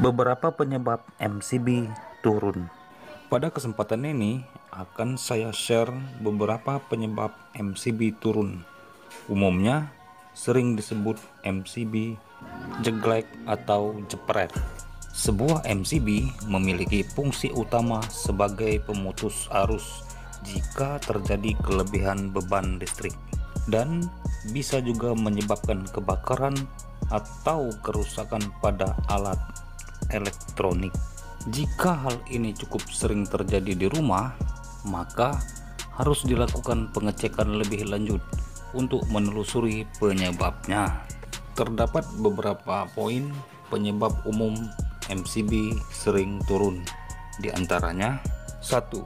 Beberapa penyebab MCB turun. Pada kesempatan ini akan saya share beberapa penyebab MCB turun. Umumnya sering disebut MCB jeglek atau jepret. Sebuah MCB memiliki fungsi utama sebagai pemutus arus jika terjadi kelebihan beban listrik, dan bisa juga menyebabkan kebakaran atau kerusakan pada alat elektronik. Jika hal ini cukup sering terjadi di rumah, maka harus dilakukan pengecekan lebih lanjut untuk menelusuri penyebabnya. Terdapat beberapa poin penyebab umum MCB sering turun. Di antaranya, 1.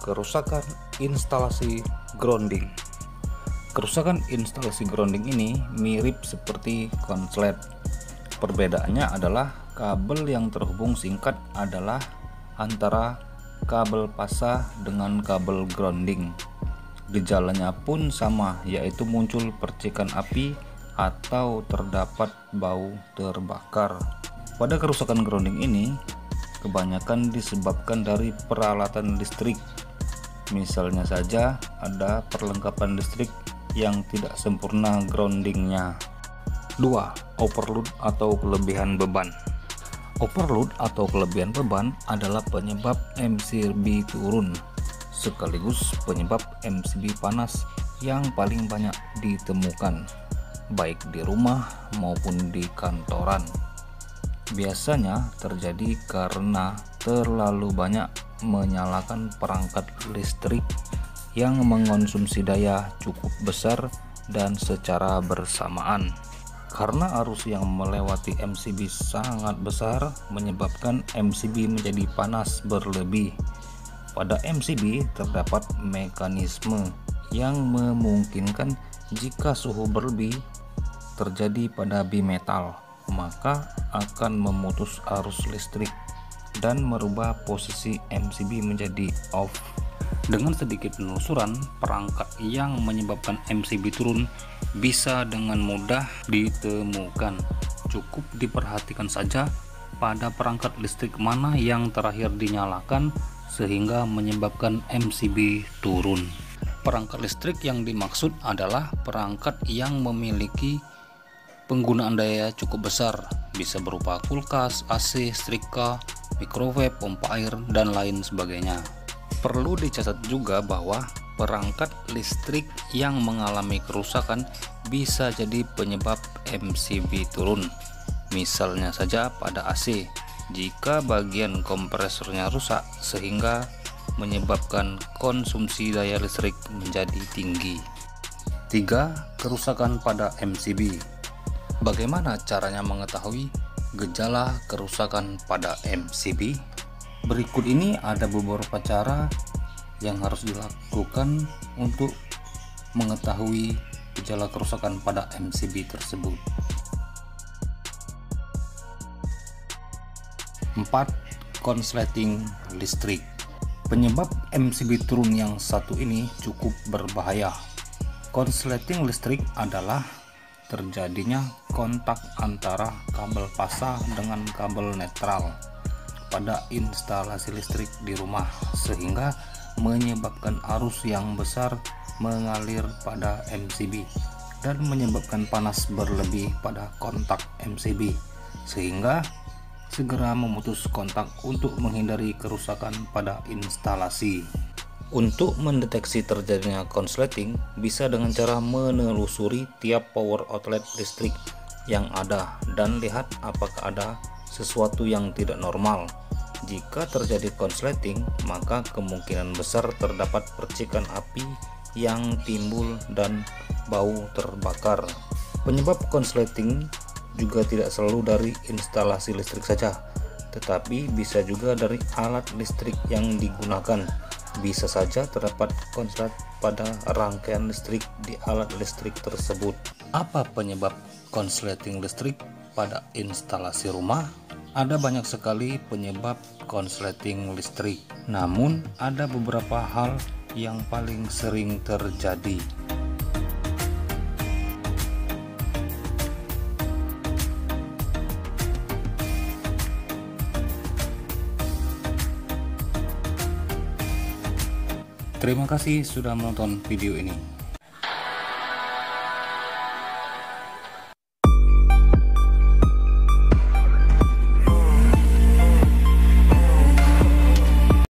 Kerusakan instalasi grounding. Kerusakan instalasi grounding ini mirip seperti konslet. Perbedaannya adalah kabel yang terhubung singkat adalah antara kabel pasah dengan kabel grounding. Gejalanya pun sama, yaitu muncul percikan api atau terdapat bau terbakar. Pada kerusakan grounding ini, kebanyakan disebabkan dari peralatan listrik. Misalnya saja ada perlengkapan listrik yang tidak sempurna groundingnya. 2. Overload atau kelebihan beban. Overload atau kelebihan beban adalah penyebab MCB turun, sekaligus penyebab MCB panas yang paling banyak ditemukan, baik di rumah maupun di kantoran. Biasanya terjadi karena terlalu banyak menyalakan perangkat listrik yang mengonsumsi daya cukup besar dan secara bersamaan. Karena arus yang melewati MCB sangat besar menyebabkan MCB menjadi panas berlebih. Pada MCB terdapat mekanisme yang memungkinkan jika suhu berlebih terjadi pada bimetal, maka akan memutus arus listrik dan merubah posisi MCB menjadi off. Dengan sedikit penelusuran, perangkat yang menyebabkan MCB turun bisa dengan mudah ditemukan. Cukup diperhatikan saja pada perangkat listrik mana yang terakhir dinyalakan sehingga menyebabkan MCB turun. Perangkat listrik yang dimaksud adalah perangkat yang memiliki penggunaan daya cukup besar, bisa berupa kulkas, AC, setrika, microwave, pompa air, dan lain sebagainya. Perlu dicatat juga bahwa perangkat listrik yang mengalami kerusakan bisa jadi penyebab MCB turun. Misalnya saja pada AC, jika bagian kompresornya rusak sehingga menyebabkan konsumsi daya listrik menjadi tinggi. 3. Kerusakan pada MCB. Bagaimana caranya mengetahui gejala kerusakan pada MCB? Berikut ini ada beberapa cara yang harus dilakukan untuk mengetahui gejala kerusakan pada MCB tersebut. 4. Konsleting listrik. Penyebab MCB turun yang satu ini cukup berbahaya. Konsleting listrik adalah terjadinya kontak antara kabel pasah dengan kabel netral pada instalasi listrik di rumah, sehingga menyebabkan arus yang besar mengalir pada MCB dan menyebabkan panas berlebih pada kontak MCB, sehingga segera memutus kontak untuk menghindari kerusakan pada instalasi. Untuk mendeteksi terjadinya konsleting bisa dengan cara menelusuri tiap power outlet listrik yang ada dan lihat apakah ada sesuatu yang tidak normal. Jika terjadi konsleting, maka kemungkinan besar terdapat percikan api yang timbul dan bau terbakar. Penyebab konsleting juga tidak selalu dari instalasi listrik saja, tetapi bisa juga dari alat listrik yang digunakan. Bisa saja terdapat konslet pada rangkaian listrik di alat listrik tersebut. Apa penyebab konsleting listrik pada instalasi rumah? Ada banyak sekali penyebab konsleting listrik, namun ada beberapa hal yang paling sering terjadi. Terima kasih sudah menonton video ini.